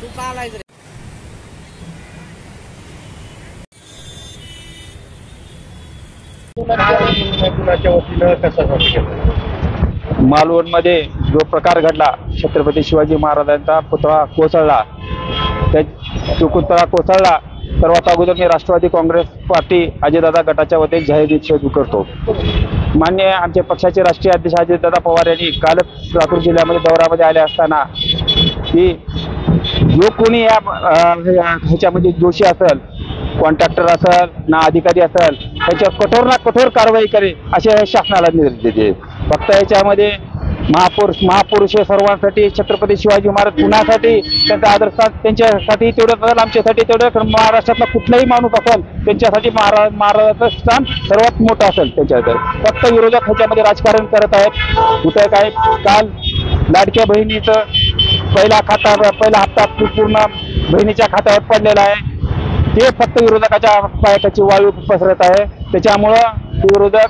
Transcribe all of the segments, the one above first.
तू का आलायस रे? कुणाच्या वतीनं कशासाठी केलं? मालवणमध्ये जो प्रकार घडला, छत्रपती शिवाजी महाराजांचा पुतळा कोसळला, तो पुतळा कोसळला. सर्वात अगोदर मी राष्ट्रवादी काँग्रेस पार्टी अजितदादा गटाच्या वतीने जाहीर निषेध करतो. मान्य आमचे पक्षाचे राष्ट्रीय अध्यक्ष अजितदादा पवार यांनी कालच लातूर जिल्ह्यामध्ये दौऱ्यामध्ये आले असताना की जो कोणी ह्याच्यामध्ये दोषी असेल, कॉन्ट्रॅक्टर असेल ना अधिकारी असेल, त्याच्यावर कठोर ना कठोर कारवाई करे असे शासनाला निर्देश देते. फक्त याच्यामध्ये महापुरुष हे सर्वांसाठी, छत्रपती शिवाजी महाराज पुण्यासाठी त्यांचा आदर्शस्थान त्यांच्यासाठी तेवढं असेल, आमच्यासाठी तेवढं, महाराष्ट्रातला कुठलाही माणूस असेल त्यांच्यासाठी महाराजाचं स्थान सर्वात मोठं असेल त्यांच्याकडे. फक्त विरोधक ह्याच्यामध्ये राजकारण करत आहेत. कुठं काय काल लाडक्या बहिणीचं पहिला हप्ता पूर्ण बहिणीच्या खात्यावर पडलेला आहे. ते फक्त विरोधकाच्या पायाची वाळू पसरत आहे. त्याच्यामुळं विरोधक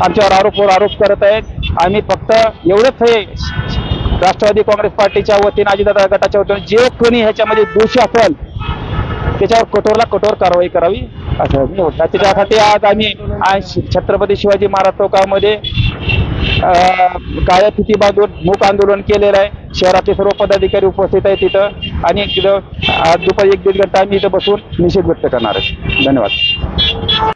आमच्यावर आरोप करत आहेत. आम्ही फक्त एवढंच हे राष्ट्रवादी काँग्रेस पार्टीच्या वतीने अजितदादा गटाच्या वतीने जे कोणी ह्याच्यामध्ये दोषी असेल त्याच्यावर कठोरला कठोर कारवाई करावी असं मी होतं. त्याच्यासाठी आज आम्ही छत्रपती शिवाजी महाराज चौकामध्ये काळ्या फिती बांधून मूक आंदोलन केलेलं आहे. शहरातले सर्व पदाधिकारी उपस्थित आहेत तिथं आणि दुपारी 1-1.5 घंटा आम्ही इथं बसून निषेध व्यक्त करणार आहे. धन्यवाद.